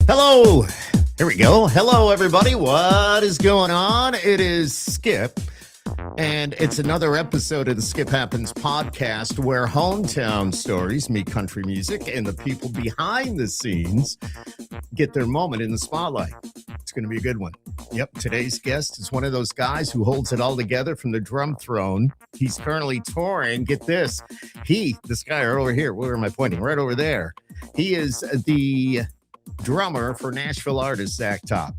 Hello. Here we go. Hello, everybody. What is going on? It is Skip, and it's another episode of the Skip Happens podcast where hometown stories meet country music and the people behind the scenes get their moment in the spotlight. It's going to be a good one. Yep, today's guest is one of those guys who holds it all together from the drum throne. He's currently touring. Get this. This guy right over here, where am I pointing? Right over there. He is the drummer for Nashville artist Zach Top.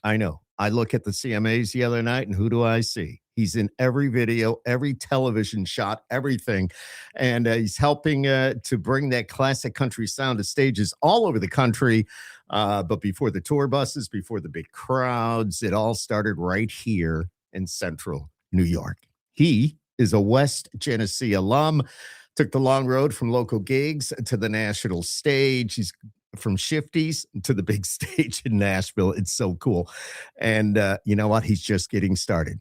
I know. I look at the CMAs the other night, and who do I see? He's in every video, every television shot, everything. And he's helping to bring that classic country sound to stages all over the country. But before the tour buses, before the big crowds, it all started right here in central New York. He is a West Genesee alum, took the long road from local gigs to the national stage. He's from Shifties to the big stage in Nashville. It's so cool. And you know what? He's just getting started.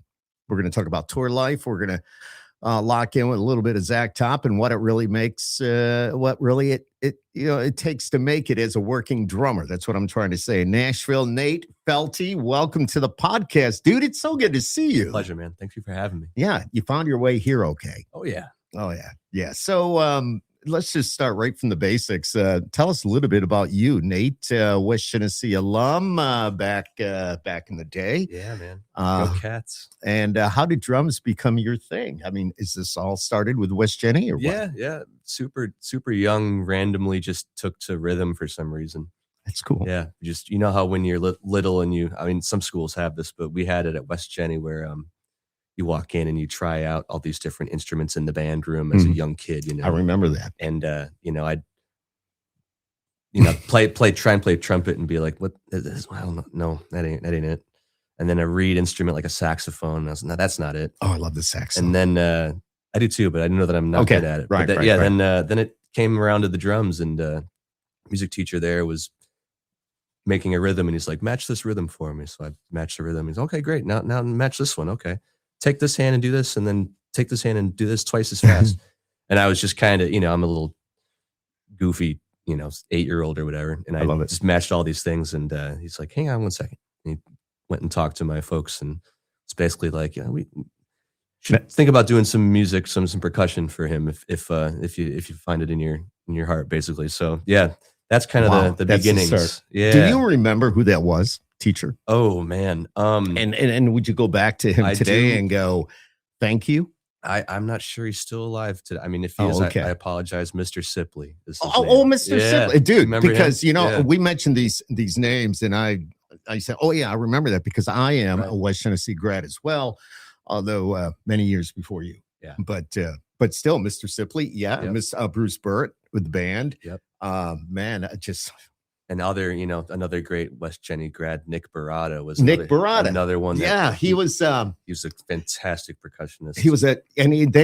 We're going to talk about tour life. We're going to lock in with a little bit of Zach Top and what it really makes, what really it takes to make it as a working drummer. That's what I'm trying to say. Nashville, Nate Felty, welcome to the podcast, dude. It's so good to see you. Pleasure, man. Thank you for having me. Yeah, you found your way here, okay? Oh yeah. Yeah. So let's just start right from the basics. Tell us a little bit about you, Nate, West Genesee alum, back in the day. Yeah, man. Go Cats. And how did drums become your thing? I mean, is this all started with West Jenny or what? Yeah. Super young, randomly just took to rhythm for some reason. That's cool. Yeah. Just, you know how when you're little and I mean, some schools have this, but we had it at West Jenny where you walk in and you try out all these different instruments in the band room as a young kid, you know. I remember that. And I'd try and play trumpet and be like, what is this? I don't know. No, that ain't it. And then a reed instrument like a saxophone. And I was, no, that's not it. Oh, I love the saxophone. And then I do too, but I know that I'm not good at it. Right. Then it came around to the drums, and music teacher there was making a rhythm, and he's like, match this rhythm for me. So I matched the rhythm. He's okay, great. Now match this one. Okay. Take this hand and do this, and then take this hand and do this twice as fast. And I was just kind of, I'm a little goofy, 8-year-old or whatever. And I love it. Just matched all these things. And he's like, hang on one second. And he went and talked to my folks, and it's basically like, we should think about doing some music, some percussion for him if you find it in your heart, basically. So yeah, that's kind of the beginnings. Yeah. Do you remember who that was? Teacher? Oh man. And would you go back to him today and go, thank you? I'm not sure he's still alive today. I mean, if he is, I apologize. Mr. Sipley is his name. Mr. Sipley, dude. Because him? we mentioned these names, and I said, oh yeah, I remember that because I am a West Genesee grad as well, although many years before you. Yeah. But still, Mr. Sipley, yeah, yep. Miss Bruce Burt with the band. Yep. Man, just. And another great West Jenny grad, Nick Barada another one. Yeah, he was a fantastic percussionist. He was then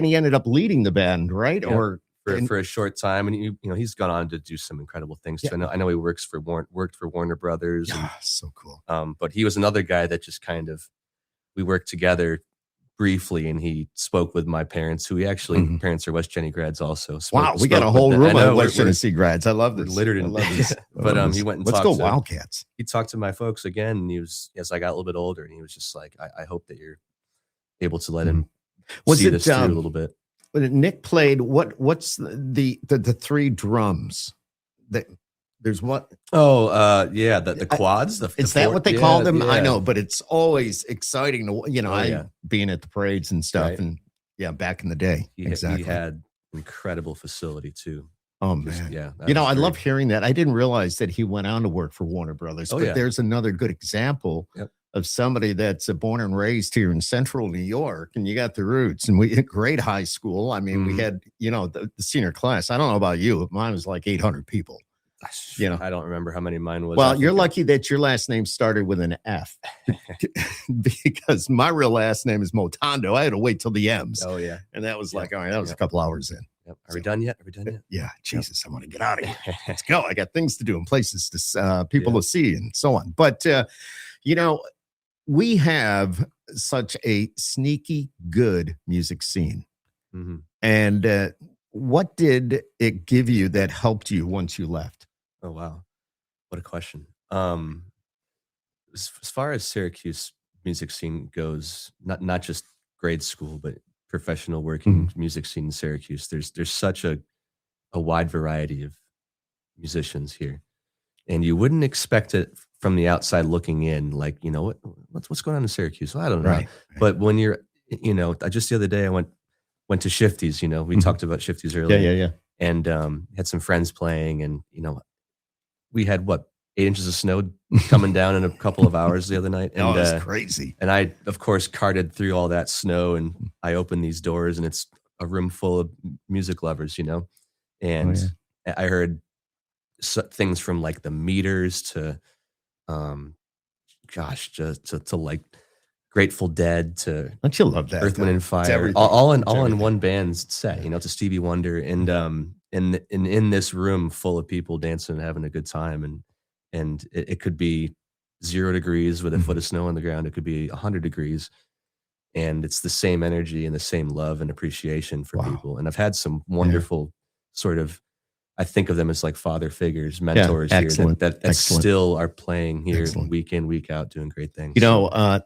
he ended up leading the band, right? Yeah, or for a short time, and he's gone on to do some incredible things. Yeah. I know he worked for Warner Brothers. Yeah, so cool. But he was another guy that just kind of we worked together briefly, and he spoke with my parents, who parents are West Jenny grads also. We got a whole room of West Genesee grads. I love this. Littered in this. But he went and let's go Wildcats. He talked to my folks again, and he was, as I got a little bit older, and he was just like, I hope that you're able to let him see this through a little bit. But Nick played what's the three drums that. There's what? The quads. Is that what they call them? Yeah. I know, but it's always exciting to, being at the parades and stuff. Right. And back in the day. He had incredible facility too. Oh man. I love hearing that. I didn't realize that he went on to work for Warner Brothers, but there's another good example of somebody that's born and raised here in central New York, and you got the roots. And we had great high school. I mean, we had, the senior class. I don't know about you, but mine was like 800 people. I don't remember how many mine was. Well, you're lucky that your last name started with an F because my real last name is Motondo. I had to wait till the M's. Oh yeah. And that was like, all right, that was a couple hours in. Yep. Are we done yet? Yeah. Jesus, I want to get out of here. Let's go. I got things to do and places to people to see and so on. But, we have such a sneaky good music scene. Mm-hmm. And what did it give you that helped you once you left? Oh, wow. What a question. Um, as far as Syracuse music scene goes, not just grade school, but professional working music scene in Syracuse, there's such a wide variety of musicians here, and you wouldn't expect it from the outside looking in. Like, what's going on in Syracuse? Well, I don't know. Right. But when you're, just the other day I went to Shifty's. We talked about Shifty's earlier. Yeah. And had some friends playing, and we had 8 inches of snow coming down in a couple of hours the other night. And that's crazy. And I, of course, carted through all that snow, and I opened these doors, and it's a room full of music lovers, and I heard things from like the Meters to, to like Grateful Dead to Don't you love that? Earth, Wind and Fire, all in one band's set, to Stevie Wonder, and in this room full of people dancing and having a good time, and it could be 0 degrees with a foot of snow on the ground. It could be 100 degrees, and it's the same energy and the same love and appreciation for people. And I've had some wonderful sort of, I think of them as like father figures, mentors here that still are playing here week in, week out, doing great things.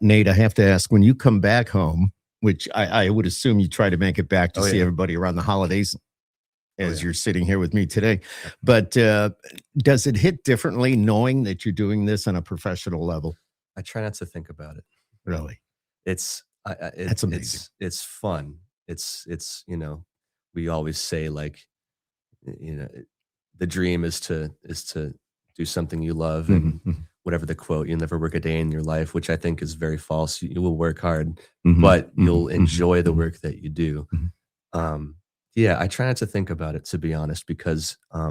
Nate, I have to ask, when you come back home, which I would assume you try to make it back to see everybody around the holidays as you're sitting here with me today, but does it hit differently knowing that you're doing this on a professional level? I try not to think about it. Really? That's amazing. It's fun. It's we always say, like, the dream is to do something you love, and whatever the quote, you'll never work a day in your life, which I think is very false. You will work hard, but you'll enjoy the work that you do. I try not to think about it, to be honest, because I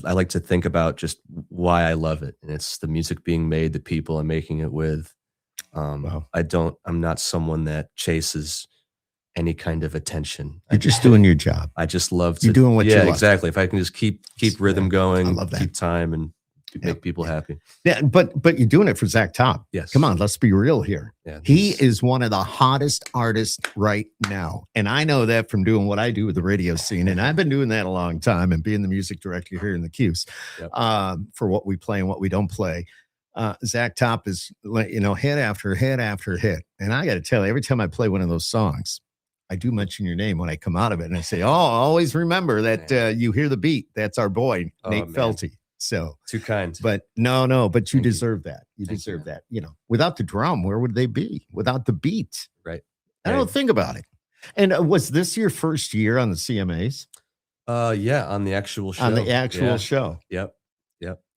like to think about just why I love it, and it's the music being made, the people I'm making it with. I'm not someone that chases any kind of attention. You're just doing your job. I just love to. You're doing what you love. Yeah, exactly. If I can just keep rhythm going, I love that. keep time, and make people happy. Yeah, but you're doing it for Zach Top. Yes. Come on, let's be real here. Yeah, he is one of the hottest artists right now. And I know that from doing what I do with the radio scene. And I've been doing that a long time, and being the music director here in the Q's for what we play and what we don't play. Zach Top is, hit after hit after hit. And I got to tell you, every time I play one of those songs, I do mention your name when I come out of it, and I say, always remember that you hear the beat. That's our boy, Nate Felty. So too kind. But but you deserve that. You deserve that. Without the drum, where would they be? Without the beat. Right. I don't think about it. And was this your first year on the CMAs? On the actual show. On the actual show. Yep.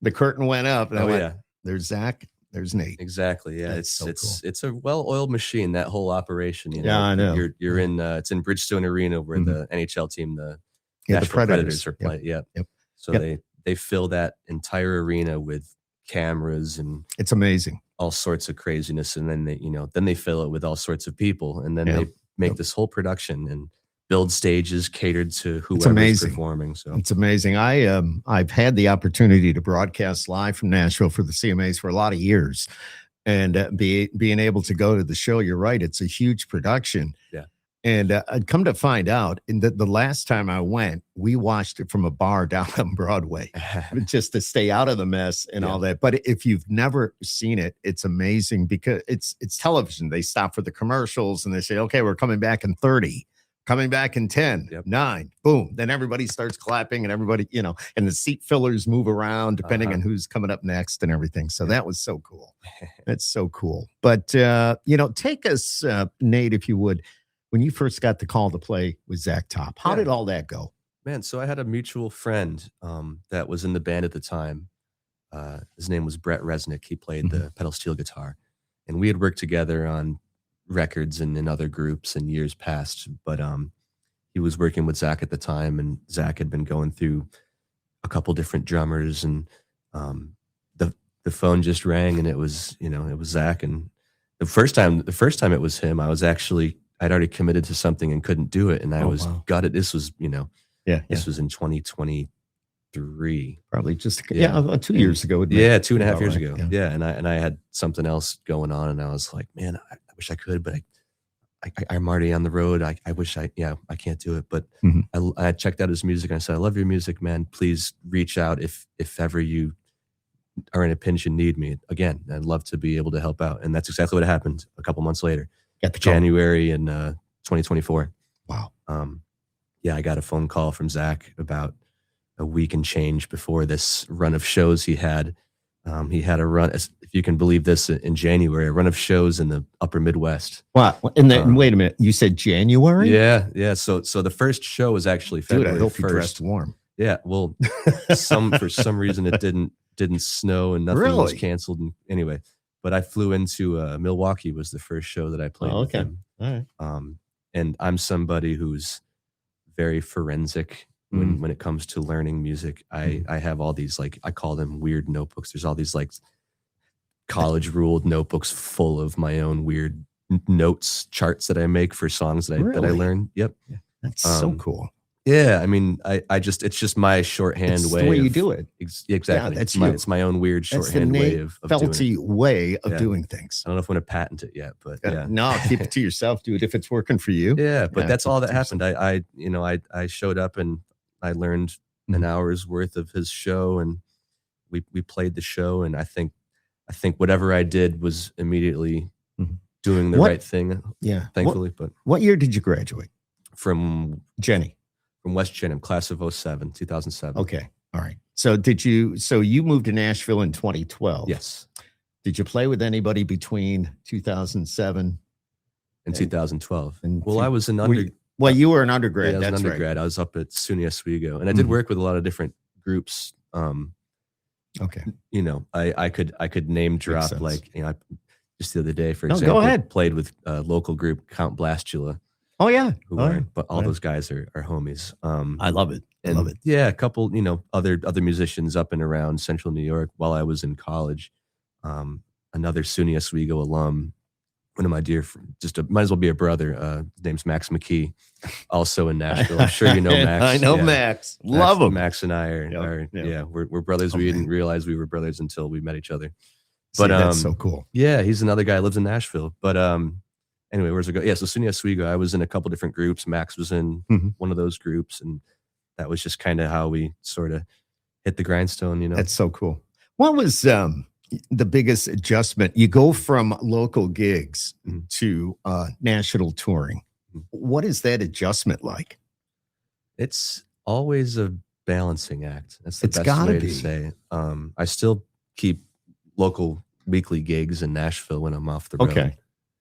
The curtain went up, and I went, there's Zach. There's Nate. Exactly. Yeah. That's cool. It's a well-oiled machine, that whole operation. Yeah, I know. You're in it's in Bridgestone Arena, where the NHL team, the the Predators are playing. Yep. So they fill that entire arena with cameras, and it's amazing. All sorts of craziness, and then they fill it with all sorts of people, and then they make this whole production and build stages catered to whoever's performing. So it's amazing. I've had the opportunity to broadcast live from Nashville for the CMAs for a lot of years, and being able to go to the show. You're right; it's a huge production. Yeah. And I'd come to find out, the last time I went, we watched it from a bar down on Broadway, just to stay out of the mess and all that. But if you've never seen it, it's amazing, because it's television. They stop for the commercials, and they say, okay, we're coming back in 30. Coming back in 10, 9, boom. Then everybody starts clapping, and everybody, and the seat fillers move around depending on who's coming up next and everything. So that was so cool. That's so cool. But, take us, Nate, if you would, when you first got the call to play with Zach Top, how did all that go? Man, so I had a mutual friend that was in the band at the time. His name was Brett Resnick. He played the pedal steel guitar, and we had worked together on records and in other groups in years past, but he was working with Zach at the time, and Zach had been going through a couple different drummers, and the phone just rang, and it was Zach. And the first time it was him, I'd already committed to something and couldn't do it, and I was gutted. This was this was in 2023, probably just 2 years ago. 2.5 years ago. Yeah, and I had something else going on, and I was like, man, I wish I could, but I'm already on the road. I wish I can't do it. But I checked out his music, and I said, I love your music, man. Please reach out if ever you are in a pinch and need me again, I'd love to be able to help out. And that's exactly what happened a couple months later, January in 2024. Wow. Yeah, I got a phone call from Zach about a week and change before this run of shows he had. He had a run, if you can believe this, in January, a run of shows in the upper Midwest. Wow. And then, wait a minute, you said January? Yeah. So the first show was actually February 1st. Dude, I hope you dressed warm. Yeah, well, for some reason it didn't snow and nothing was canceled. And anyway, but I flew into Milwaukee was the first show that I played with him. All right. And I'm somebody who's very forensic when it comes to learning music. I have all these, like, I call them weird notebooks. There's all these like college ruled notebooks full of my own weird notes, charts that I make for songs that I learn. Yep. That's so cool. Yeah, I mean, I just, it's just my shorthand way. The way you do it. Exactly. Yeah, it's my own weird shorthand way of Felty doing it. way of doing things. I don't know if I'm going to patent it yet, but yeah. No, keep it to yourself, dude. If it's working for you. Yeah, but that's all that happened. I showed up and I learned an hour's worth of his show, and we played the show, and I think whatever I did was immediately doing the right thing. Yeah, thankfully. But what year did you graduate? From Jenny. From West Chenham, class of 2007. Okay. All right. So you moved to Nashville in 2012. Yes. Did you play with anybody between 2007 and 2012? Well, I was an you were an undergrad. Yeah, I was an undergrad. Right. I was up at SUNY Oswego, and I did work with a lot of different groups. Okay. I could name drop, like, just the other day, for example, go ahead. Played with a local group, Count Blastula. Oh yeah. But all those guys are homies. I love it. Yeah, a couple, other musicians up and around Central New York while I was in college. Another SUNY Oswego alum, one of my dear friends, might as well be a brother. His name's Max McKee, also in Nashville. I'm sure you know Max. I know Max. Love him. Max and I we're brothers. We didn't realize we were brothers until we met each other. But that's so cool. Yeah, he's another guy who lives in Nashville. But anyway, where's it go? Yeah, so SUNY Oswego, I was in a couple different groups. Max was in one of those groups, and that was just kind of how we sort of hit the grindstone, That's so cool. What was the biggest adjustment? You go from local gigs to national touring. What is that adjustment like? It's always a balancing act. That's the best way to say. I still keep local weekly gigs in Nashville when I'm off the road. Okay.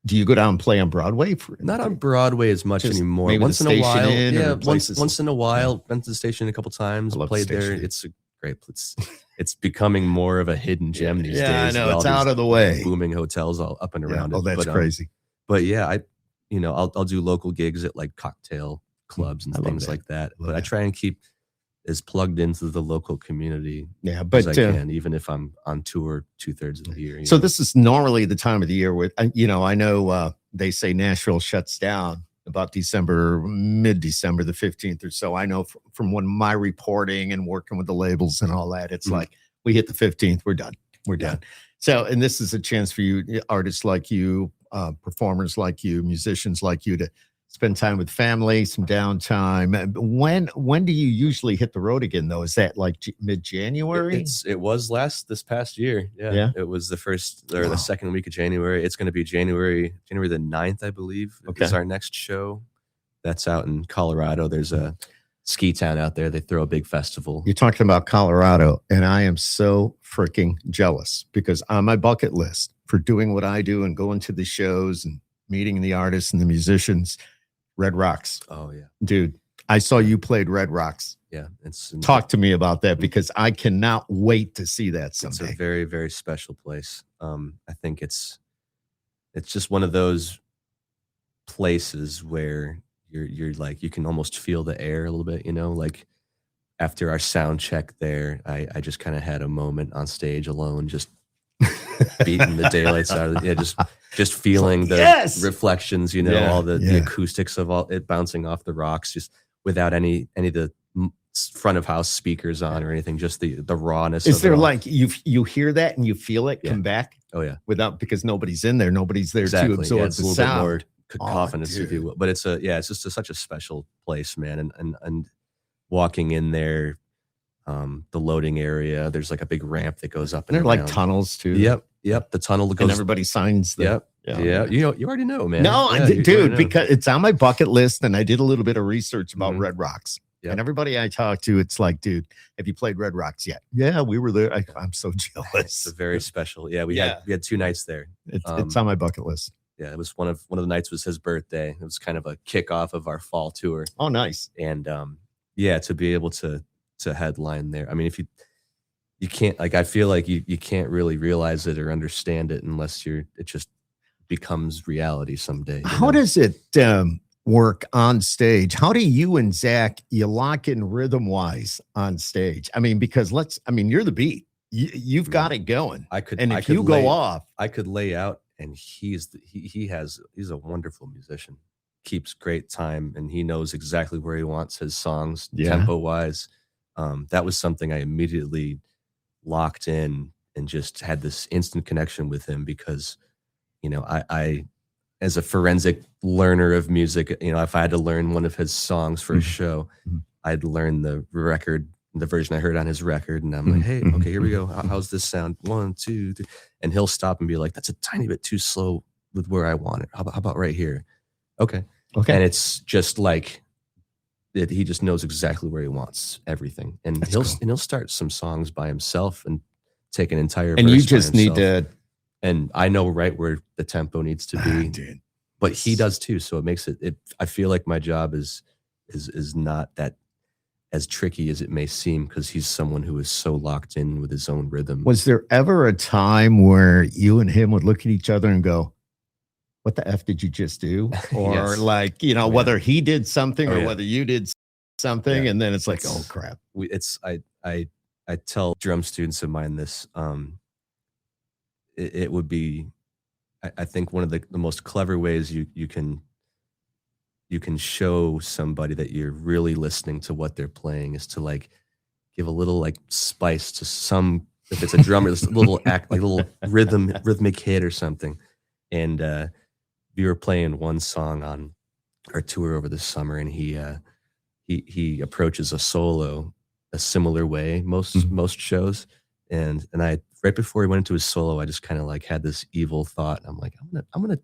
Do you go down and play on Broadway? Not on Broadway as much anymore. Once in a while, once in a while. Been to the station a couple times. Played there. It's a great place. It's becoming more of a hidden gem these days. Yeah, I know. It's out of the way. Booming hotels all up and around it. Oh, that's crazy. But yeah, I'll do local gigs at like cocktail clubs and things like that. But I try and keep as plugged into the local community as I can, even if I'm on tour 2/3 of the year. So this is normally the time of the year where, I know they say Nashville shuts down about mid-December, the 15th or so. I know from when my reporting and working with the labels and all that, it's like we hit the 15th, we're done. We're done. So, and this is a chance for you, artists like you, performers like you, musicians like you, to spend time with family, some downtime. When do you usually hit the road again, though? Is that like mid-January? It was this past year. Yeah. It was the first or the second week of January. It's going to be January the 9th, I believe. Okay. Is our next show. That's out in Colorado. There's a ski town out there. They throw a big festival. You're talking about Colorado, and I am so freaking jealous because on my bucket list for doing what I do and going to the shows and meeting the artists and the musicians, Red Rocks. Oh yeah, dude! I saw you played Red Rocks. Yeah, talk to me about that because I cannot wait to see that someday. It's a very, very special place. I think it's just one of those places where you're like you can almost feel the air a little bit. Like after our sound check there, I just kind of had a moment on stage alone, just beating the daylights out of it. Just feeling the reflections, all the acoustics of all it bouncing off the rocks, just without any of the front of house speakers on or anything, just the rawness. Is there like you hear that and you feel it come back? Oh yeah. Because nobody's in there. Nobody's there to absorb it's the a little sound. bit more cacophonous, if you will. But it's just such a special place, man. And walking in there, the loading area. There's like a big ramp that goes up And and they're like around. tunnels too. Yep. The tunnel that goes. And everybody signs the. Yep. Yeah. You already know, man. No, yeah, dude, because it's on my bucket list, and I did a little bit of research about Mhm. Red Rocks. Yep. And everybody I talk to, it's like, dude, have you played Red Rocks yet? Yeah, we were there. I'm so It's jealous. a very special. Yeah, we had 2 nights there. It's on my bucket list. Yeah, it was one of the nights was his birthday. It was kind of a kickoff of our fall tour. Oh, nice. And yeah, to be able to headline there. I mean, if you can't, like, I feel like you can't really realize it or understand it unless it just becomes reality someday. How does it work on stage? How do you and Zach, you lock in rhythm wise on stage? I mean, because you're the beat. You've got it going. If you go off, I could lay out, and he's a wonderful musician. Keeps great time, and he knows exactly where he wants his songs tempo wise. That was something I immediately locked in and just had this instant connection with him because, I as a forensic learner of music, if I had to learn one of his songs for a show, I'd learn the version I heard on his record. And I'm like, hey, okay, here we go. How's this sound? 1, 2, 3. And he'll stop and be like, that's a tiny bit too slow with where I want it. How about right here? Okay. And it's just like he just knows exactly where he wants everything. And he'll start some songs by himself and take an entire and verse you just need to. And I know right where the tempo needs to be, but he does too. So it makes it. I feel like my job is not that as tricky as it may seem because he's someone who is so locked in with his own rhythm. Was there ever a time where you and him would look at each other and go, "What the F did you just do?" Or Yes. like, whether he did something or whether you did something, and then it's like, "Oh crap!" I tell drum students of mine this. It would be, I think, one of the most clever ways you can show somebody that you're really listening to what they're playing is to like give a little like spice to some, if it's a drummer, just a little act, like a little rhythmic hit or something. And we were playing one song on our tour over the summer, and he approaches a solo a similar way most shows, and I right before he went into his solo, I just kind of like had this evil thought. I'm like, I'm gonna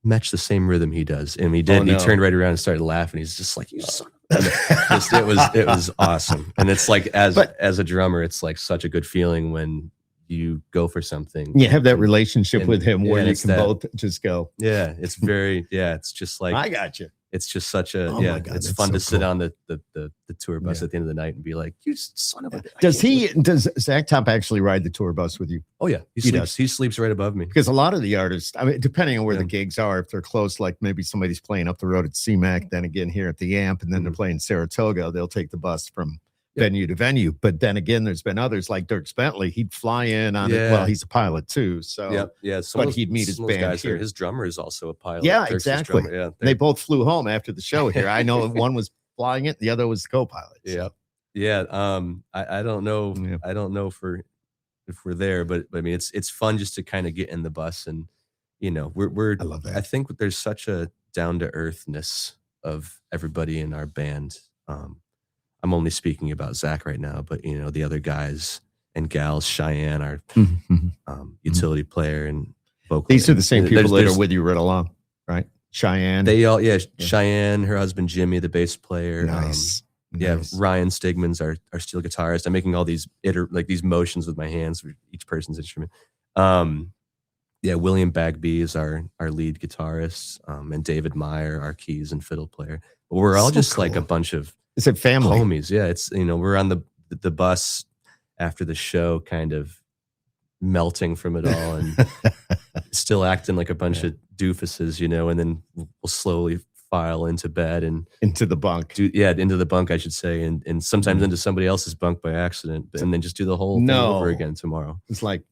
match the same rhythm he does, and he did. Oh, no. He turned right around and started laughing. He's just like, you son of a-" it was awesome. And it's like as a drummer, it's like such a good feeling when you go for something. You have that relationship with him where you can both just go. Yeah, it's very it's just like I got you. It's just such a my God, it's that's fun so to sit cool. on the tour bus at the end of the night and be like, you son of a. Does Zach Top actually ride the tour bus with you? Oh yeah, he sleeps right above me. Because a lot of the artists, I mean, depending on where the gigs are, if they're close, like maybe somebody's playing up the road at CMAC, then again here at the Amp, and then they're playing Saratoga, they'll take the bus from venue to venue. But then again, there's been others like Dirk Bentley. He'd fly in on it. Well, he's a pilot too, so but he'd meet his band here. His drummer is also a pilot. Yeah, Dirk's exactly. Drummer. Yeah, they both flew home after the show here. I know one was flying it, the other was the co-pilot. So. Yeah. I don't know. Yeah. I don't know if we're there, but I mean, it's fun just to kind of get in the bus and we're. I love that. I think there's such a down to earthness of everybody in our band. I'm only speaking about Zach right now, but the other guys and gals, Cheyenne, our utility player and vocal. These are the same people that are with you right along, right? Cheyenne. They all, Cheyenne, her husband Jimmy, the bass player. Nice. Nice. Ryan Stigman's our steel guitarist. I'm making all these these motions with my hands for each person's instrument. William Bagby is our lead guitarist, and David Meyer, our keys and fiddle player. But we're all just like a bunch of family homies. Yeah, it's we're on the bus after the show, kind of melting from it all and still acting like a bunch of doofuses, and then we'll slowly file into bed and into the bunk. Into the bunk, I should say, and sometimes into somebody else's bunk by accident, and then just do the whole thing over again tomorrow. It's like,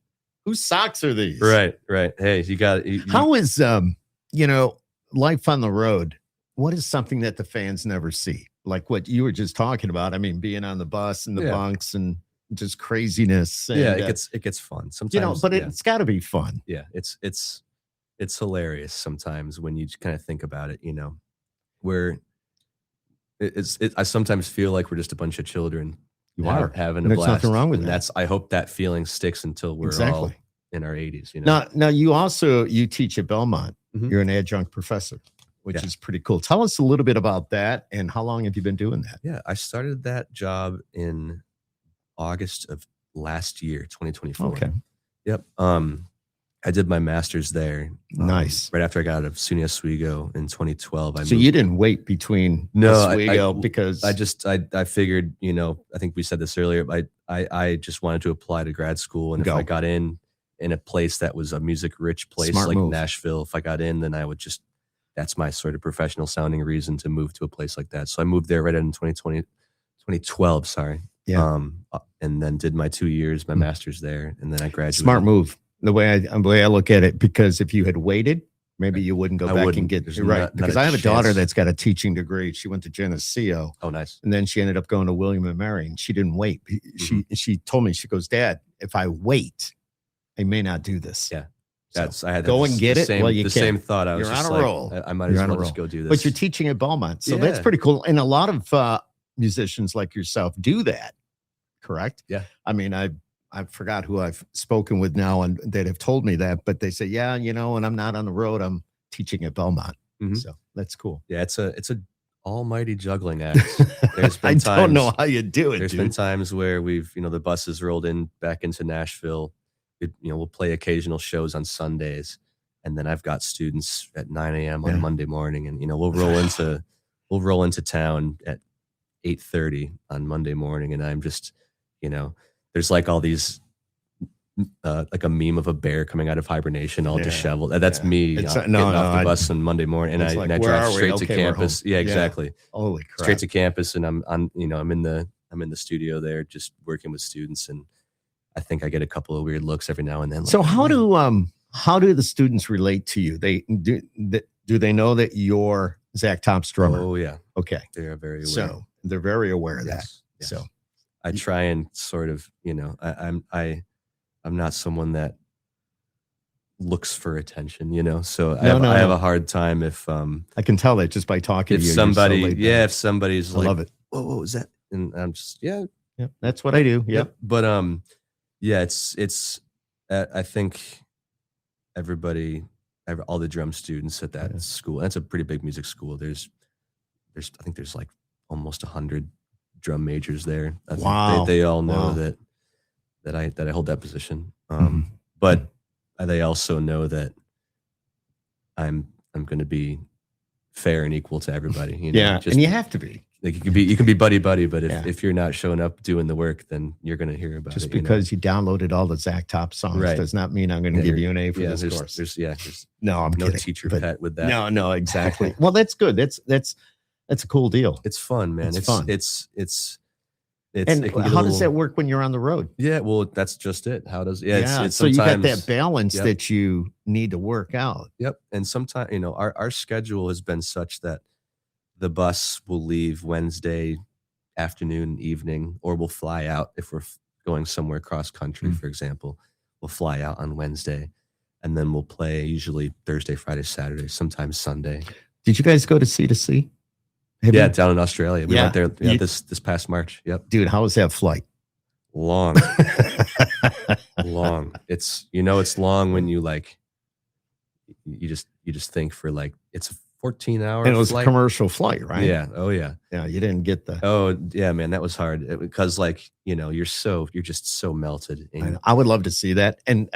whose socks are these? Right. Hey, you got it. How is life on the road? What is something that the fans never see? Like what you were just talking about. I mean, being on the bus and the bunks and just craziness. And, it gets fun sometimes. But it's got to be fun. Yeah, it's hilarious sometimes when you kind of think about it. Where I sometimes feel like we're just a bunch of children having And a there's blast. nothing wrong with and that. I hope that feeling sticks until we're all in our 80s. Now you teach at Belmont. Mhm. You're an adjunct professor, which is pretty cool. Tell us a little bit about that and how long have you been doing that? Yeah, I started that job in August of last year, 2024. Okay. Yep. I did my master's there. Nice. Right after I got out of SUNY Oswego in 2012. So you didn't wait between Oswego because I figured, I think we said this earlier, I just wanted to apply to grad school. And if I got in a place that was a music rich place like Nashville, if I got in, then I would that's my sort of professional sounding reason to move to a place like that. So I moved there right in 2012, sorry. Yeah. And then did my 2 years, my master's there. And then I graduated. Smart move. The way I look at it, because if you had waited, maybe you wouldn't go back and get right. Because I have a daughter that's got a teaching degree. She went to Genesee. Oh, nice. And then she ended up going to William and Mary, and she didn't wait. She told me, she goes, Dad, if I wait, I may not do this. Yeah. I had go and get it. Well, you same thought. I was you're just on a roll. I might as well just go do this. But you're teaching at Belmont, so that's pretty cool. And a lot of musicians like yourself do that. Correct? Yeah. I mean, I forgot who I've spoken with now and that have told me that, but they say, yeah, when I'm not on the road, I'm teaching at Belmont. Mm-hmm. So that's cool. Yeah, it's a almighty juggling act. There's been I don't know how you do it. There's been times where we've, the buses rolled in back into Nashville. We'll play occasional shows on Sundays, and then I've got students at 9 a.m. on Monday morning, and we'll roll into town at 8:30 on Monday morning, and I'm just, there's like all these, like a meme of a bear coming out of hibernation, all disheveled. That's me getting off the bus on Monday morning, and I drive straight to campus. Yeah, exactly. Holy crap! Straight to campus, and I'm in the studio there, just working with students, and I think I get a couple of weird looks every now and then. So how do the students relate to you? Do they know that you're Zach Top's drummer? Oh yeah. Okay. They are very aware. So they're very aware of that. Yes. So I try and sort of, I'm not someone that looks for attention, so I have a hard time if I can tell that just by talking to you. If somebody's I love it. Whoa, what was that? And I'm just that's what I do. Yep. But it's I think all the drum students at that school, that's a pretty big music school. There's I think there's like almost 100 drum majors there. I think they all know that I hold that position. But they also know that I'm going to be fair and equal to everybody. And you have to be. Like you can be buddy, but if you're not showing up doing the work, then you're going to hear about it. Just because you downloaded all the Zach Top songs does not mean I'm going to give you an A for this course. There's no kidding, teacher pet with that. No, exactly. Well, that's good. That's a cool deal. It's fun, man. It's fun. And how does that work when you're on the road? Yeah, well, that's just it. How does it's so you got that balance that you need to work out. Yep. And sometimes our schedule has been such that the bus will leave Wednesday afternoon, evening, or we'll fly out if we're going somewhere cross country, for example. We'll fly out on Wednesday, and then we'll play usually Thursday, Friday, Saturday, sometimes Sunday. Did you guys go to C2C? Down in Australia. We went there this past March. Yep. Dude, how was that flight? Long. Long. It's it's long when you you just think for it's a 14-hour and it was flight. A commercial flight, right? Yeah. Oh yeah. Yeah, you didn't get the man, that was hard because you're just so melted. I would love to see that. And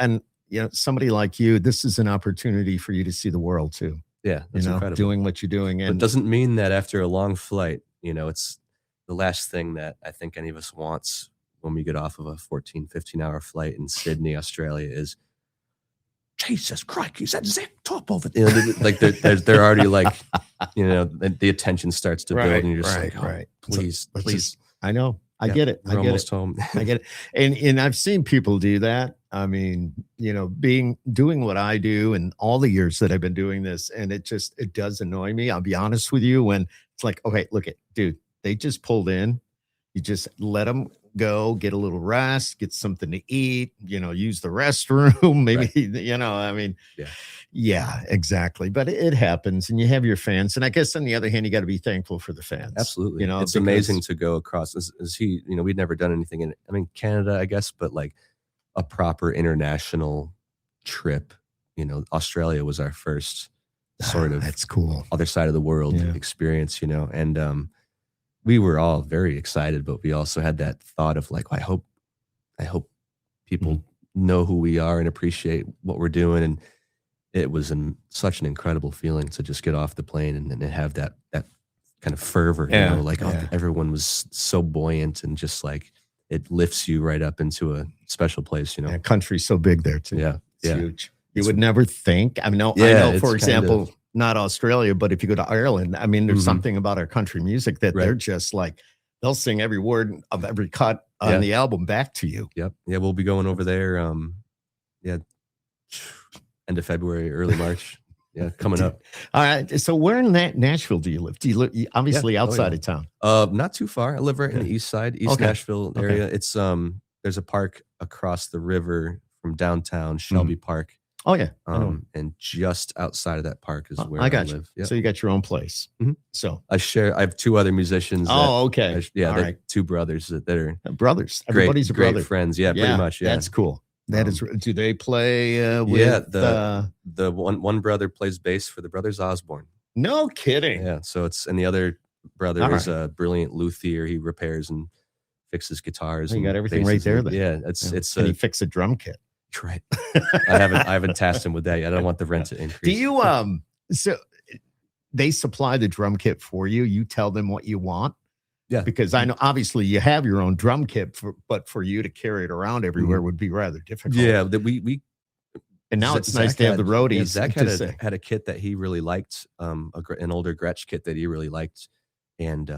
somebody like you, this is an opportunity for you to see the world too. Yeah, that's incredible. Doing what you're doing. But it doesn't mean that after a long flight, it's the last thing that I think any of us wants when we get off of a 14, 15-hour flight in Sydney, Australia is, Jesus Christ, is that Zach Top over there? They're already the attention starts to build and you're just please. I know. I get it. We're almost home. I get it. And I've seen people do that. I mean, doing what I do and all the years that I've been doing this, and it does annoy me. I'll be honest with you when it's like, okay, look dude, they just pulled in. You just let them go, get a little rest, get something to eat, use the restroom, maybe, Yeah. yeah, exactly. But it happens, and you have your fans. And I guess on the other hand, you got to be thankful for the fans. Absolutely. It's because amazing to go across we'd never done anything in Canada, I guess, but like a proper international trip. Australia was our first sort of that's cool. other side of the world experience, and we were all very excited, but we also had that thought of like, I hope people know who we are and appreciate what we're doing. And it was such an incredible feeling to just get off the plane and have that kind of fervor, everyone was so buoyant and just like, it lifts you right up into a special place, Yeah, country's so big there too. Yeah. It's huge. You would never think. I know, for example, not Australia, but if you go to Ireland, there's something about our country music that they're just like, they'll sing every word of every cut on the album back to you. Yep. Yeah, we'll be going over there. End of February, early March. Yeah, coming up. All right. So where in Nashville do you live? Do you live obviously outside of town? Not too far. I live right in the east side, Nashville area. It's there's a park across the river from downtown, Shelby Park. Oh yeah. And just outside of that park is where I got live. You. Yep. So you got your own place. So I have two other musicians. Okay. Right. Two brothers that are brothers. Everybody's a brother. Great friends. Yeah, pretty much. Yeah, that's cool. That is. Do they play? The one brother plays bass for the Brothers Osborne. No kidding. Yeah. So and the other brother is a brilliant luthier. He repairs and fixes guitars. You got everything right there. Then. Yeah. It's. Can he fix a drum kit? Right. I haven't tasked him with that yet. I don't want the rent to increase. Do you so they supply the drum kit for you? You tell them what you want? Yeah. Because I know obviously you have your own drum kit, but for you to carry it around everywhere would be rather difficult. Yeah, that we and now it's nice to have the roadies. Yeah, Zach had a kit that he really liked, an older Gretsch kit that he really liked, and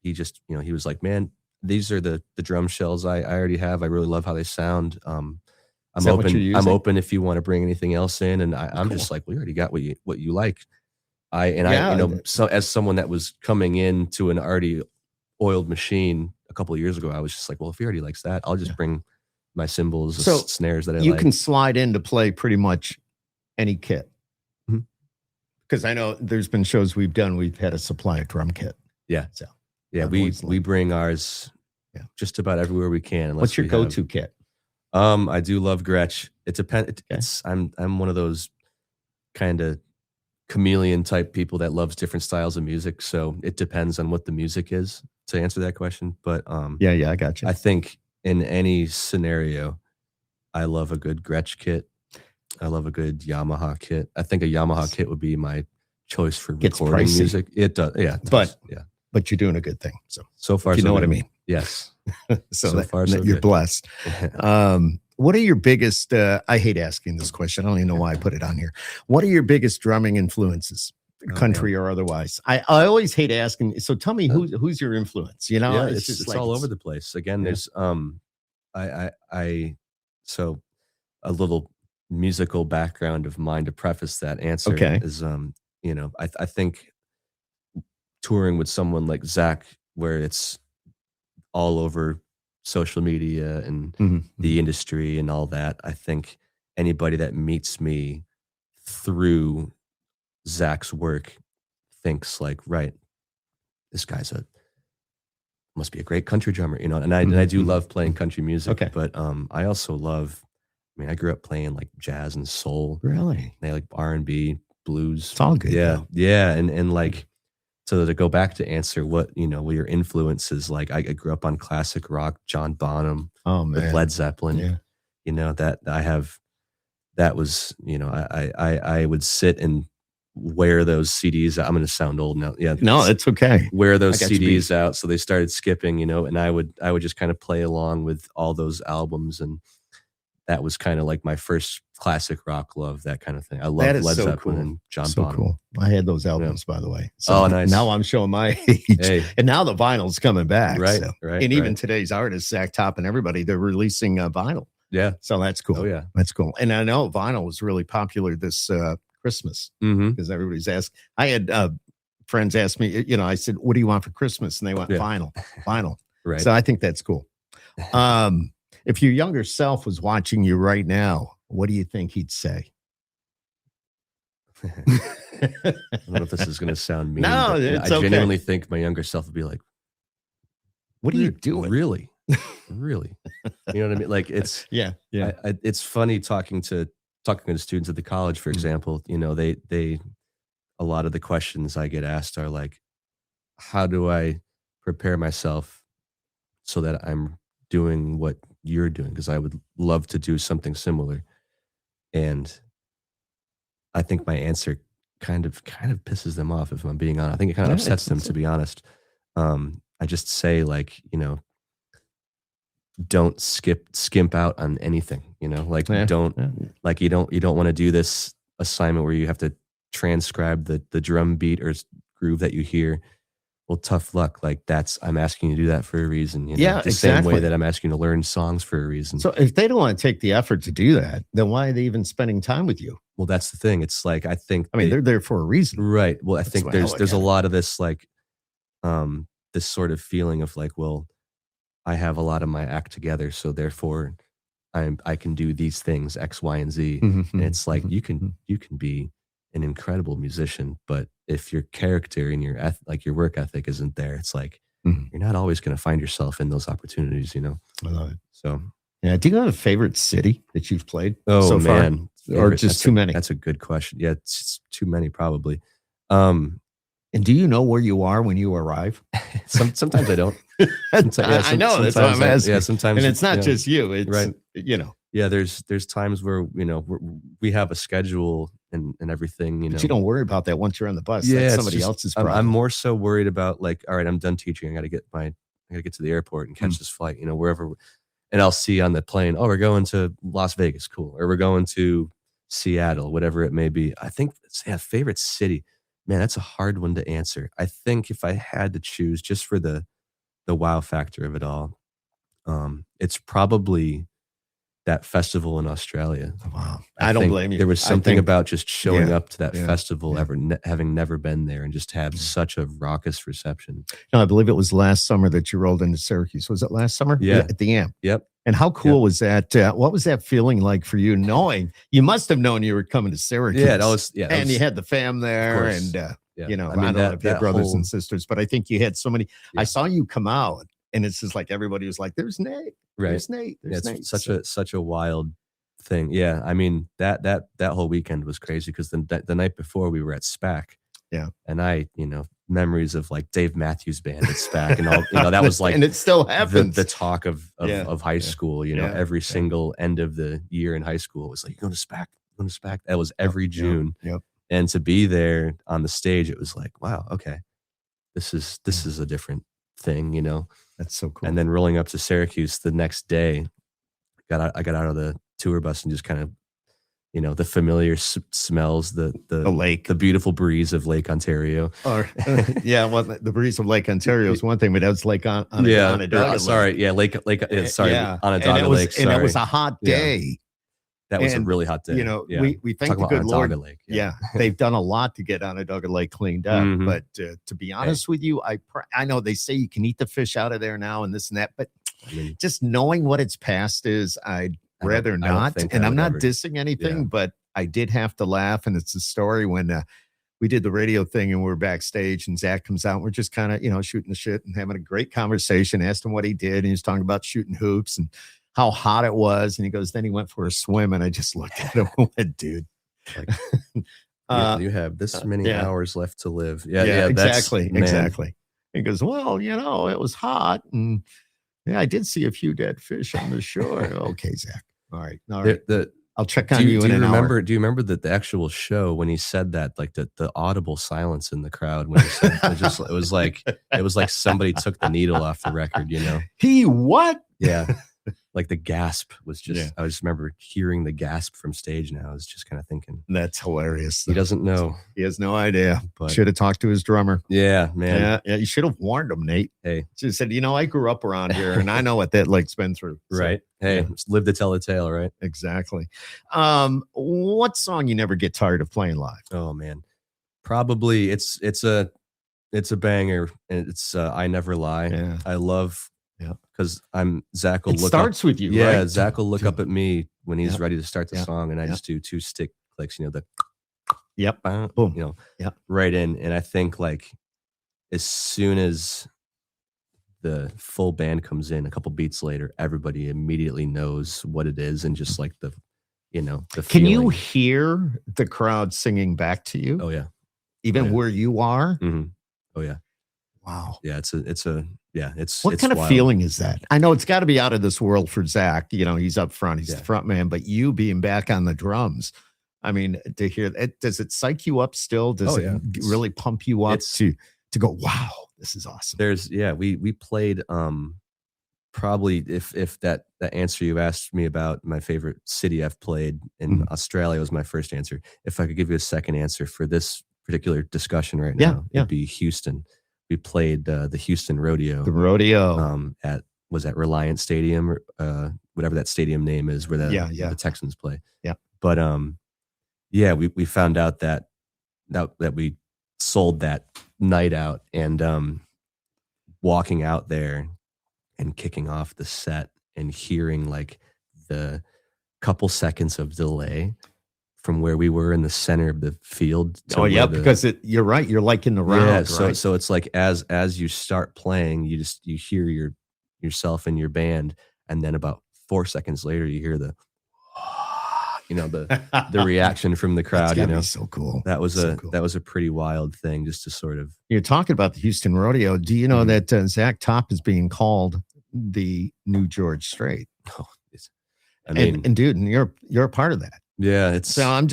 he just he was like, man, these are the drum shells I already have. I really love how they sound. I'm open if you want to bring anything else in. And I'm just like, we already got what you like. So as someone that was coming into an already oiled machine a couple of years ago, I was just like, well, if he already likes that, I'll just bring my cymbals, snares that I like. You can slide in to play pretty much any kit. Because I know there's been shows we've done, we've had to supply a drum kit. Yeah. So yeah, we bring ours just about everywhere we can. What's your go-to kit? I do love Gretsch. It depends. I'm one of those kind of chameleon type people that loves different styles of music. So it depends on what the music is to answer that question. But yeah, I got you. I think in any scenario, I love a good Gretsch kit. I love a good Yamaha kit. I think a Yamaha kit would be my choice for recording music. It does, yeah. But you're doing a good thing. So far, you know what I mean. Yes. so far, you're blessed. What are your biggest, I hate asking this question. I don't even know why I put it on here. What are your biggest drumming influences, country or otherwise? I always hate asking. So tell me who's your influence, it's all over the place. Again, there's, so a little musical background of mine to preface that answer is, I think touring with someone like Zach, where it's all over social media and the industry and all that. I think anybody that meets me through Zach's work thinks like, right, this guy's must be a great country drummer, and I do love playing country music, but I also love, I grew up playing like jazz and soul. Really? They like R&B, blues. It's all good. Yeah. Though. Yeah. And like, so to go back to answer what your influences, like I grew up on classic rock, John Bonham, with Led Zeppelin. Yeah. That was, I would sit and wear those CDs. I'm going to sound old now. Yeah. No, it's okay. Wear those CDs out. So they started skipping, and I would just kind of play along with all those albums. And that was kind of like my first classic rock love, that kind of thing. I love Led Zeppelin and John Bonham. Cool. I had those albums, by the way. So nice. Now I'm showing my age. And now the vinyl's coming back. Right. And even today's artists, Zach Top and everybody, they're releasing vinyl. Yeah. So that's cool. Oh, yeah. That's cool. And I know vinyl was really popular this Christmas because everybody's asked. I had friends ask me, I said, what do you want for Christmas? And they went vinyl. Right. So I think that's cool. If your younger self was watching you right now, what do you think he'd say? I don't know if this is going to sound mean. No, but it's I okay. genuinely think my younger self would be like, What are you doing? Really? Really? You know what I mean? Like it's, Yeah. it's funny talking to students at the college, for example. You know, they a lot of the questions I get asked are like, how do I prepare myself so that I'm doing what you're doing? Because I would love to do something similar. And I think my answer kind of pisses them off, if I'm being honest. I think it kind of upsets them, to be honest. I just say, like, you know, don't skimp out on anything, you know, like like you don't want to do this assignment where you have to transcribe the drum beat or groove that you hear. Well, tough luck. Like I'm asking you to do that for a reason. You know? The same way that I'm asking you to learn songs for a reason. So if they don't want to take the effort to do that, then why are they even spending time with you? Well, that's the thing. It's like, I mean, they're there for a reason. Right. Well, I think there's a lot of this, like, this sort of feeling of like, well, I have a lot of my act together, so therefore I can do these things, X, Y, and Z. And it's like, you can be an incredible musician, but if your character and your your work ethic isn't there, it's like, you're not always going to find yourself in those opportunities, you know? I love it. So, yeah. Do you have a favorite city that you've played so far? Or just too many? That's a good question. Yeah, it's too many probably. And do you know where you are when you arrive? Sometimes I don't. I know. That's what I'm asking. Yeah, sometimes. And it's not just you. It's, right. You know. Yeah, there's times where, you know, we have a schedule and everything, you know. But you don't worry about that once you're on the bus. Yeah, that's somebody else's problem. I'm more so worried about, like, all right, I'm done teaching. I got to get to the airport and catch this flight, you know, wherever. And I'll see on the plane, oh, we're going to Las Vegas, cool. Or we're going to Seattle, whatever it may be. I think, favorite city. Man, that's a hard one to answer. I think if I had to choose, just for the wow factor of it all, it's probably that festival in Australia. Wow. I don't blame you. There was something about just showing up to that festival, having never been there, and just have such a raucous reception. No, I believe it was last summer that you rolled into Syracuse. Was it last summer? Yeah. At the AMP. Yep. And how cool was that? What was that feeling like for you, knowing you must have known you were coming to Syracuse? And you had the fam there, and you know, I don't know if you had brothers and sisters, but I think you had so many. I saw you come out, and it's just like everybody was like, "There's Nate, there's Nate, there's Nate." It's such a wild thing. Yeah, I mean that whole weekend was crazy because the night before we were at SPAC. Yeah, and memories of like Dave Matthews Band at SPAC and all, that was like, and it still happens. The talk of high school, every single end of the year in high school was like, you're going to SPAC. That was every June. Yep. And to be there on the stage, it was like, wow, okay, this is a different thing, That's so cool. And then rolling up to Syracuse the next day, I got out of the tour bus and just kind of, the familiar smells, the lake, the beautiful breeze of Lake Ontario. Well, the breeze of Lake Ontario is one thing, but that was like on Onondaga. Sorry, yeah, Onondaga Lake. And it was a hot day. That was a really hot day. We thank the good Lord. Lake. Yeah, they've done a lot to get Onondaga Lake cleaned up. But to be honest with you, I know they say you can eat the fish out of there now and this and that, but just knowing what its past is, I'd rather not. And I'm not dissing anything, but I did have to laugh. And it's a story when we did the radio thing and we're backstage and Zach comes out and we're just kind of, shooting the shit and having a great conversation. Asked him what he did. And he was talking about shooting hoops and how hot it was. And he goes, then he went for a swim. And I just looked at him and went, dude. Like, you have this many hours left to live. Yeah, exactly. He goes, well, it was hot. And I did see a few dead fish on the shore. Okay, Zach. All right. I'll check on you in an hour. Do you remember the actual show when he said that, like the audible silence in the crowd when he said it was like somebody took the needle off the record, He what? Yeah. Like the gasp was just, I just remember hearing the gasp from stage now. I was just kind of thinking. That's hilarious. He doesn't know. He has no idea. But should have talked to his drummer. Yeah, man. Yeah, you should have warned him, Nate. Hey. Just said, I grew up around here and I know what that lake's been through. So, right. Hey, live to tell the tale, right? Exactly. What song you never get tired of playing live? Oh, man. Probably it's a banger. It's I Never Lie. Yeah. I love Because Zach will It look starts up, with you, right? Zach will look up at me when he's ready to start the song, and I Yep. just do 2 stick clicks, the boom, right in. And I think like as soon as the full band comes in, a couple beats later, everybody immediately knows what it is, and just like the Can feeling. you hear the crowd singing back to you? Oh yeah, even where you are. Mm-hmm. Oh yeah, wow. Yeah, it's What kind of wild. feeling is that? I know it's got to be out of this world for Zach. He's up front, he's the front man, but you being back on the drums. I mean, to hear it, does it psych you up still? Does it really pump you up to go, wow, this is awesome? We played probably if that answer you asked me about my favorite city I've played in Australia was my first answer. If I could give you a second answer for this particular discussion right now, it'd be Houston. We played the Houston Rodeo. The rodeo at Reliance Stadium, or whatever that stadium name is, where the Texans play. Yeah. But we found out that we sold that night out, and walking out there and kicking off the set and hearing like the couple seconds of delay from where we were in the center of the field. Because you're right. You're like in the round. Yeah, so it's like as you start playing, you hear yourself and your band, and then about 4 seconds later, you hear the the reaction from the crowd. That's gotta be so cool. That was a pretty wild thing, just to sort of. You're talking about the Houston Rodeo. Do you know that Zach Top is being called the new George Strait? Oh, I mean, and dude, and you're a part of that. Yeah, it's fun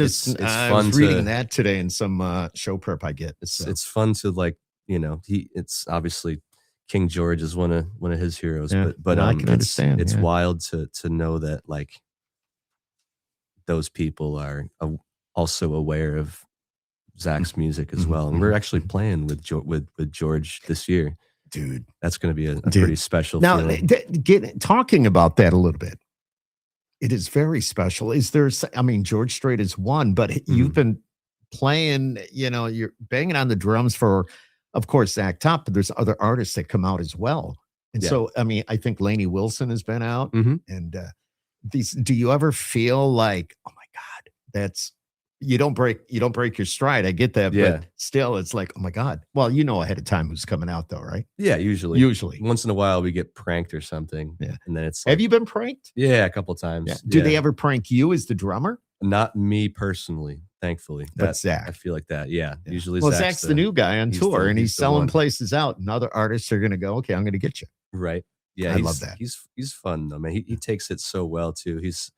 reading that today in some show prep I get. It's fun to like, it's obviously King George is one of his heroes, but I can understand. It's wild to know that like those people are also aware of Zach's music as well, and we're actually playing with George this year, dude. That's going to be a pretty special. Now, talking about that a little bit. It is very special. Is there? I mean, George Strait is one, but you've been playing. You're banging on the drums for, of course, Zach Top. But there's other artists that come out as well. And so, I mean, I think Lainey Wilson has been out. And these. Do you ever feel like, oh my God, that's you don't break your stride? I get that, but still, it's like, oh my God. Well, ahead of time who's coming out, though, right? Yeah, usually once in a while we get pranked or something. Yeah, and then it's. Have you been pranked? Yeah, a couple times. Yeah. Do they ever prank you as the drummer? Not me personally, thankfully. But Zach, I feel like that. Yeah. Usually, Zach's the new guy on tour, and he's selling places out, and other artists are going to go, okay, I'm going to get you. Right. Yeah, I love that. He's fun though, man. He takes it so well too. He's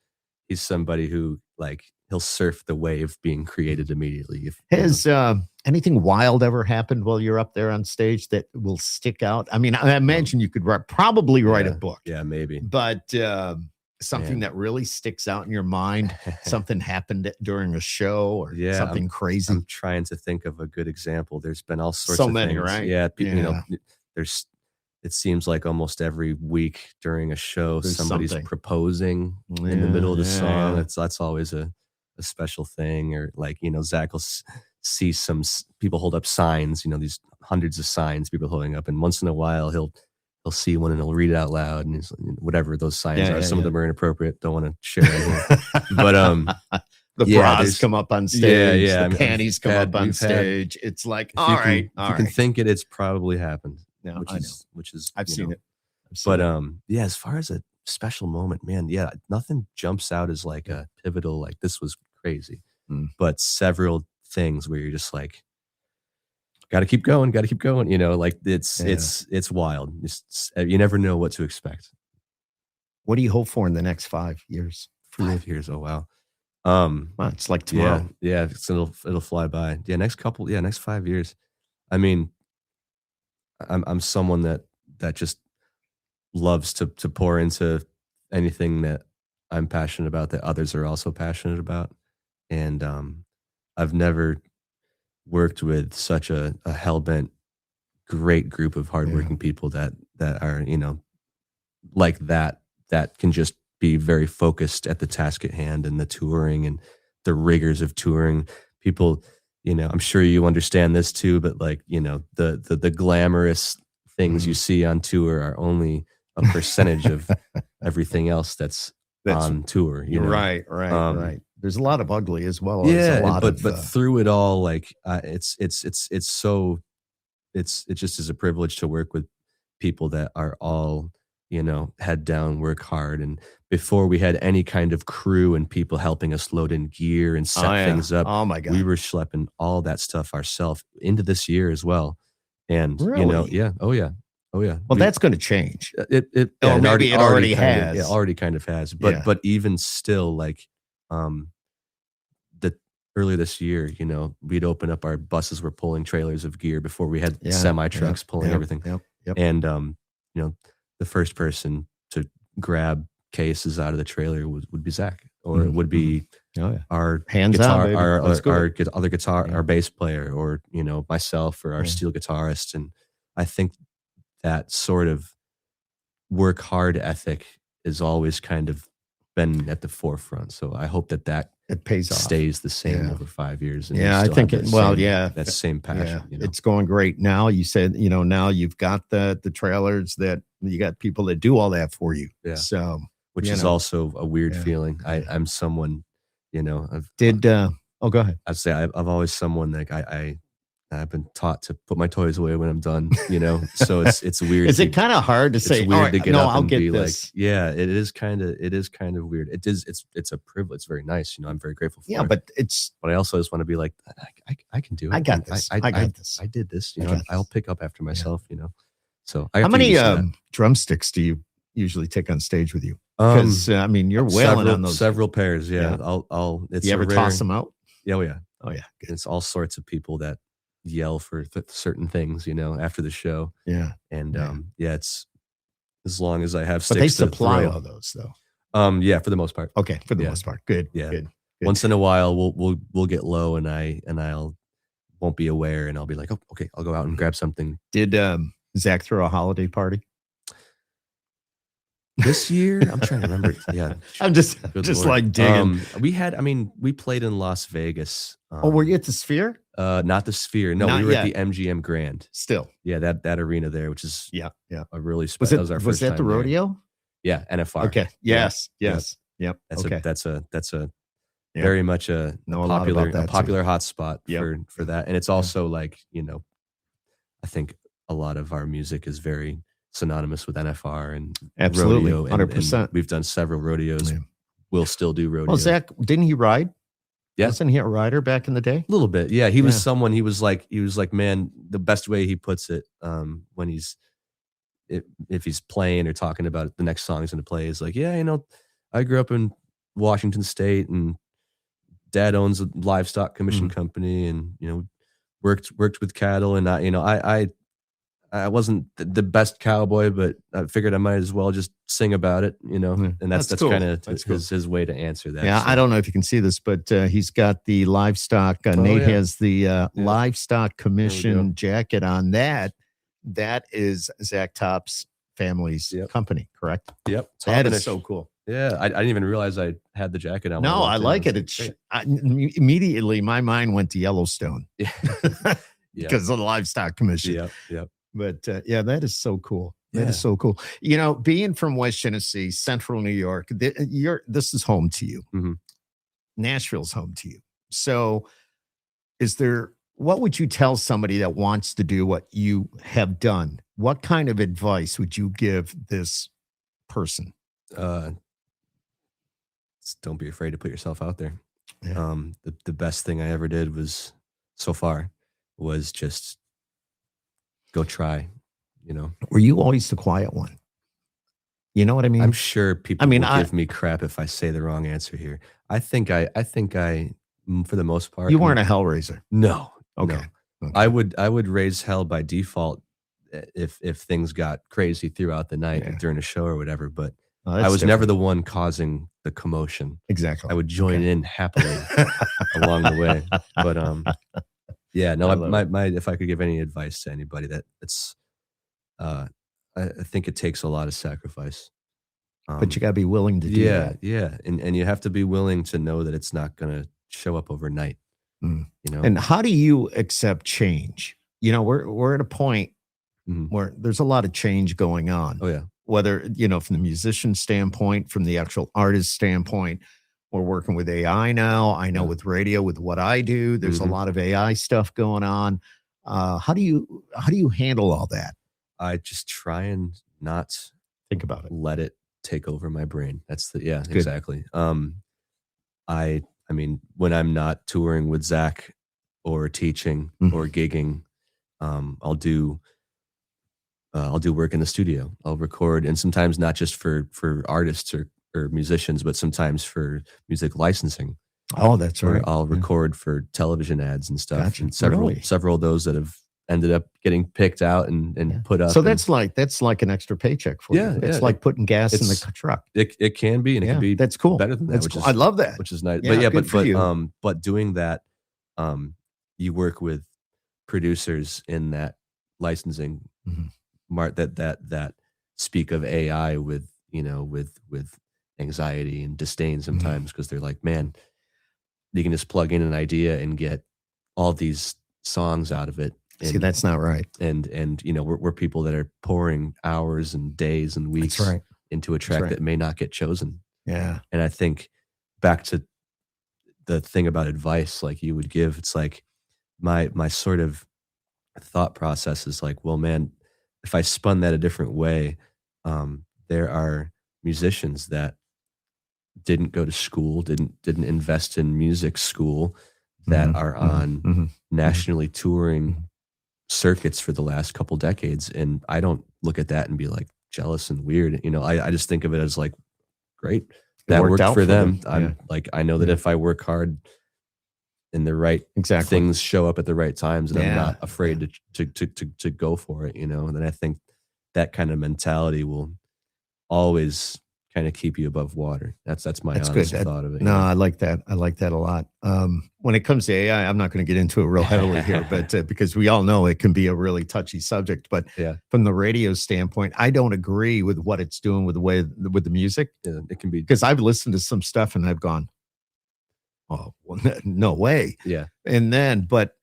somebody who like. He'll surf the wave being created immediately. Has anything wild ever happened while you're up there on stage that will stick out? I mean, I imagine you could probably write a book. Yeah, maybe. But something that really sticks out in your mind, something happened during a show or something crazy. I'm trying to think of a good example. There's been all sorts of many, things. right? Yeah, there's. It seems like almost every week during a show, somebody's proposing in the middle of the song. That's always a special thing. Or like, Zach will see some people hold up signs, these hundreds of signs people holding up, and once in a while he'll see one and he'll read it out loud, and whatever those signs are. Some of them are inappropriate, don't want to share it. But the bras come up on stage, the panties come up on stage. It's like, all right. You can think it's probably happened. Yeah, which is I've seen it. But as far as a special moment, man, nothing jumps out as like a pivotal, like this was crazy. But several things where you're just like, gotta keep going, like it's wild. You never know what to expect. What do you hope for in the next 5 years? 5 years. Oh wow. Well, it's like tomorrow. Yeah, it'll fly by. Next 5 years. I mean, I'm someone that just loves to pour into anything that I'm passionate about that others are also passionate about. And I've never worked with such a hell-bent, great group of hardworking people that are, like that can just be very focused at the task at hand and the touring and the rigors of touring. People, I'm sure you understand this too, but like, the glamorous things you see on tour are only a percentage of everything else that's on tour. You know? Right. There's a lot of ugly as well. Yeah, as a lot but of, but through it all, like it's it just is a privilege to work with people that are all, you know, head down, work hard. And before we had any kind of crew and people helping us load in gear and set things up, oh my God, we were schlepping all that stuff ourselves into this year as well. And really? you know, yeah, oh yeah. Well, that's going to change. Or maybe it already has. It already kind of has. But even still, like the earlier this year, you know, we'd open up our buses were pulling trailers of gear before we had semi trucks pulling everything. And you know, the first person to grab cases out of the trailer would be Zach, or it would be our hands guitar, on, our other guitar, our bass player, or you know, myself, or our steel guitarist. And I think that sort of work hard ethic has always kind of been at the forefront. So I hope that it pays off, stays the same over 5 years. And I think that same passion. Yeah. You know? It's going great now. You said, you know, now you've got the trailers that you got people that do all that for you. Yeah. So, which is also a weird feeling. I'm someone, you know, go ahead. I'd say I've always someone like I've been taught to put my toys away when I'm done, you know. So it's weird. Is it kind of hard to say? It's weird to get up and be this. like, yeah, it is kind of weird. It's a privilege. It's very nice, you know. I'm very grateful for it. But I also just want to be like, I can do it. I got this. I got this. I did this. You know, I'll pick up after myself. You know. So how many drumsticks do you usually take on stage with you? Because I mean, you're wailing on those. Several pairs. Yeah. I'll. It's you ever toss them out? Yeah. Oh yeah. Oh yeah. It's all sorts of people that yell for certain things, you know, after the show. Yeah. And it's as long as I have sticks. But they supply to all those though. Yeah, for the most part. Okay, for the most part. Good. Yeah. Good. Once in a while we'll get low and I'll won't be aware and I'll be like, oh, okay, I'll go out and grab something. Did Zach throw a holiday party? This year? I'm trying to remember. Yeah. I'm just like digging. We played in Las Vegas. Were you at the Sphere? Not the Sphere. No, we were at the MGM Grand. Still. Yeah, that arena there, which is a really special. That was our first time. Was that the rodeo? Yeah, NFR. Okay. Yes. Yep. That's a very much a popular hotspot for that. And it's also like, you know, I think a lot of our music is very synonymous with NFR and absolutely rodeo. 100%. We've done several rodeos. Yeah. We'll still do rodeo. Well, Zach, didn't he ride? Yeah. Wasn't he a rider back in the day? A little bit. Yeah. He was someone, he was like, man, the best way he puts it, when if he's playing or talking about the next song he's going to play is like, yeah, you know, I grew up in Washington State and dad owns a livestock commission company and, you know, worked with cattle. And I wasn't the best cowboy, but I figured I might as well just sing about it, you know, and that's cool. Kind of his way to answer that. Yeah. So. I don't know if you can see this, but he's got the livestock. Nate has the livestock commission jacket on that. That is Zach Top's family's company, correct? Yep. That is so cool. Yeah. I didn't even realize I had the jacket on. No, I like it. Immediately my mind went to Yellowstone. Because of the livestock commission. Yep. But that is so cool. That is so cool. You know, being from West Genesee, Central New York, this is home to you. Mm-hmm. Nashville's home to you. So what would you tell somebody that wants to do what you have done? What kind of advice would you give this person? Don't be afraid to put yourself out there. Yeah. The best thing I ever did was just go try, you know. Were you always the quiet one? You know what I mean? I'm sure people will give me crap if I say the wrong answer here. I think I, for the most part, you weren't a hellraiser. No. Okay. No. Okay. I would raise hell by default if things got crazy throughout the night during a show or whatever. But I was never the one causing the commotion. Exactly. I would join in happily along the way. But yeah, no, my if I could give any advice to anybody, I think it takes a lot of sacrifice. But you got to be willing to do that. Yeah. And you have to be willing to know that it's not going to show up overnight. You know? And how do you accept change? You know, we're at a point where there's a lot of change going on. Oh, yeah. whether, you know, from the musician standpoint, from the actual artist standpoint. We're working with AI now. I know with radio, with what I do, there's a lot of AI stuff going on. How do you handle all that? I just try and not think about it. Let it take over my brain. That's the Good. exactly. I mean, when I'm not touring with Zach or teaching or gigging, I'll do work in the studio. I'll record, and sometimes not just for artists or musicians, but sometimes for music licensing. Oh, that's right. I'll record for television ads and stuff. Gotcha. And several of those that have ended up getting picked out and put up. So that's like an extra paycheck for you. It's like putting gas in the truck. It can be, and it can be that's cool. Better than that. That's cool. I love that. Which is nice. Yeah, but doing that, you work with producers in that licensing that speak of AI with, you know, with anxiety and disdain sometimes, because they're like, man, you can just plug in an idea and get all these songs out of it. And, see, that's not right. And you know, we're people that are pouring hours and days and weeks into a track that may not get chosen. Yeah. And I think back to the thing about advice, like you would give, it's like my sort of thought process is like, well, man, if I spun that a different way, there are musicians that didn't go to school, didn't invest in music school, that are on nationally touring circuits for the last couple decades. And I don't look at that and be like jealous and weird. You know, I just think of it as like, great, that worked for them. I'm like, I know that if I work hard and the right things show up at the right times, and I'm not afraid to go for it, you know. And then I think that kind of mentality will always kind of keep you above water. That's my honest thought of it. No, I like that. I like that a lot. When it comes to AI, I'm not going to get into it real heavily here, but because we all know it can be a really touchy subject. But from the radio standpoint, I don't agree with what it's doing with the music. Yeah, it can be, because I've listened to some stuff and I've gone, oh, well, no way. Yeah. And then, but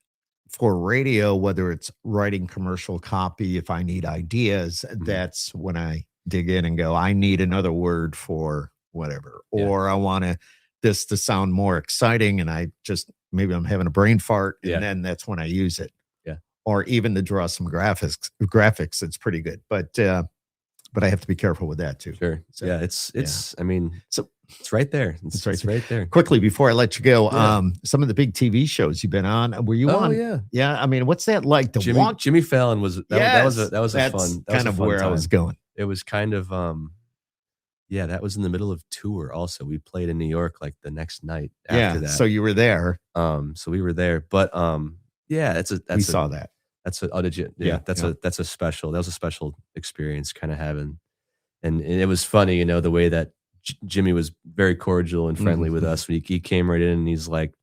for radio, whether it's writing commercial copy, if I need ideas, that's when I dig in and go, I need another word for whatever, or I want this to sound more exciting, and I just, maybe I'm having a brain fart, and then that's when I use it. Yeah. Or even to draw some graphics, it's pretty good. But I have to be careful with that too. Sure. So, yeah, it's I mean, so it's right there. It's right there. Quickly before I let you go, some of the big TV shows you've been on, were you on? Yeah. Yeah. I mean, what's that like to watch? Jimmy Fallon was that was a fun kind of where I was going. It was kind of that was in the middle of tour also. We played in New York like the next night after that. So you were there. So we were there. But we saw that. That's a did you? Yeah, that was a special experience kind of having, and it was funny, you know, the way that Jimmy was very cordial and friendly with us. He came right in and he's like,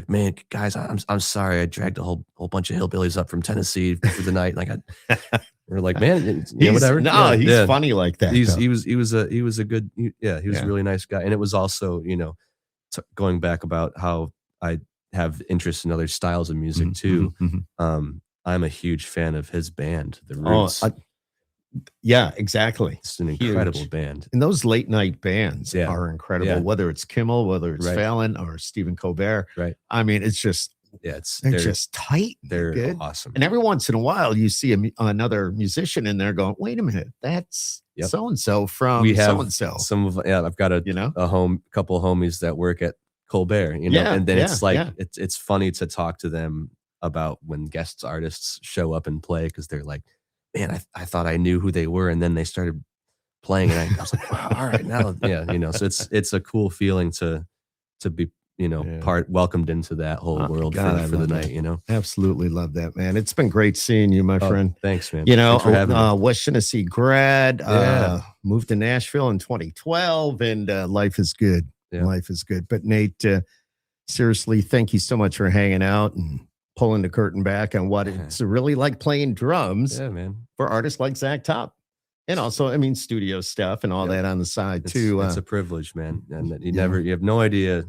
man, guys, I'm sorry, I dragged a whole bunch of hillbillies up from Tennessee for the night. Like we're like, man, whatever. No, he's funny like that. He was a good, he was a really nice guy. And it was also, you know, going back about how I have interest in other styles of music too. I'm a huge fan of his band, The Roots. Yeah, exactly. It's an incredible band. And those late night bands are incredible, whether it's Kimmel, whether it's Fallon or Stephen Colbert. Right. I mean, it's just, they're just tight. They're good. Awesome. And every once in a while, you see another musician in there going, wait a minute, that's so-and-so from so-and-so. Some of, I've got a couple of homies that work at Colbert, you know, and then it's like, it's funny to talk to them about when guest artists show up and play, because they're like, man, I thought I knew who they were, and then they started playing, and I was like, wow, all right, now, you know, so it's a cool feeling to be, you know, welcomed into that whole world for the night, you know. Absolutely love that, man. It's been great seeing you, my friend. Thanks, man. You know, West Genesee grad, moved to Nashville in 2012, and life is good. Yeah. Life is good. But Nate, seriously, thank you so much for hanging out and pulling the curtain back on what it's really like playing drums for artists like Zach Top. And also, I mean, studio stuff and all that on the side too. It's a privilege, man. And you have no idea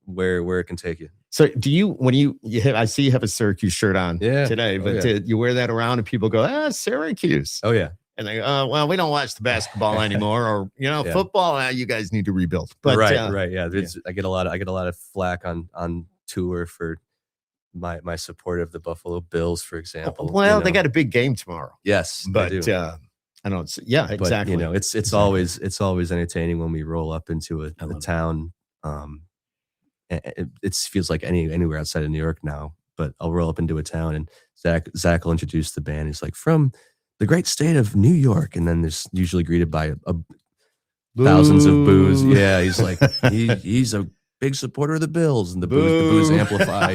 where it can take you. So I see you have a Syracuse shirt on today, but you wear that around and people go, Syracuse. Oh yeah. And they well, we don't watch the basketball anymore, or Yeah. football. You guys need to rebuild. But right. Yeah. I get a lot of flack on tour for my support of the Buffalo Bills, for example. well, they got a big game tomorrow. Yes, But they do. I don't. Yeah, But, exactly. it's always entertaining when we roll up into a love it. town. It feels like anywhere outside of New York now. But I'll roll up into a town and Zach will introduce the band. He's like, from the great state of New York, and then there's usually greeted by thousands of boos. Yeah, he's like he's a big supporter of the Bills, and the boos amplify.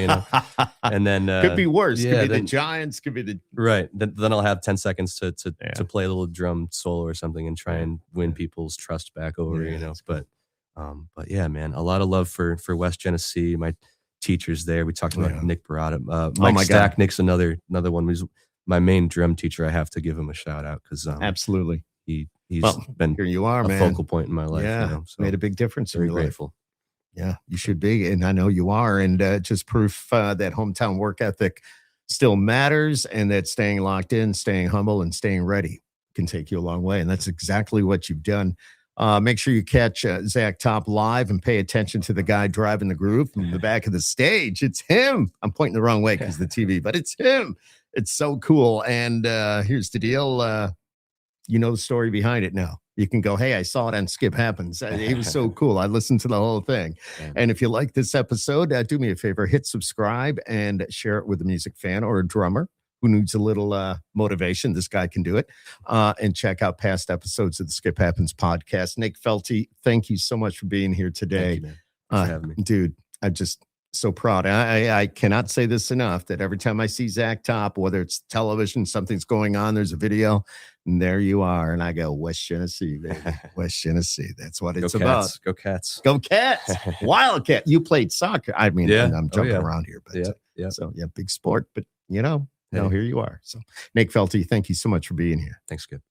And then could be worse. yeah, could be then- the Giants. Could be the Right. Then I'll have 10 seconds to Yeah. play a little drum solo or something and try and win people's trust back over, Yeah, that's But yeah, man, a lot of love for West Genesee. My teachers there. We talked about Yeah. Nick Barada. my Mike God. Stack, Nick's another one. He's my main drum teacher. I have to give him a shout out because absolutely. he's Well, been Here you are, a man. focal point in my life. Yeah, So made a big difference in very your life. grateful. Yeah, you should be. And I know you are. And just proof that hometown work ethic still matters, and that staying locked in, staying humble, and staying ready can take you a long way. And that's exactly what you've done. Make sure you catch Zach Top live and pay attention to the guy driving the group from the back of the stage. It's him. I'm pointing the wrong way because the TV, but it's him. It's so cool. And here's the deal. You know the story behind it now. You can go, hey, I saw it on Skip Happens. It was so cool. I listened to the whole thing. Yeah. And if you like this episode, do me a favor, hit subscribe and share it with a music fan or a drummer who needs a little motivation. This guy can do it. And check out past episodes of the Skip Happens podcast. Nate Felty, thank you so much for being here today. Thank you, man. Thanks for having me. Dude, I'm just so proud. I cannot say this enough, that every time I see Zach Top, whether it's television, something's going on, there's a video, and there you are. And I go, West Genesee, baby. West Genesee. That's what it's about. Go Cats. Go Cats. Wildcat. You played soccer. I mean, Yeah. I'm jumping yeah. around here, but Yeah. so yeah, big sport, but now Hey. here you are. So Nate Felty, thank you so much for being here. Thanks, Skip.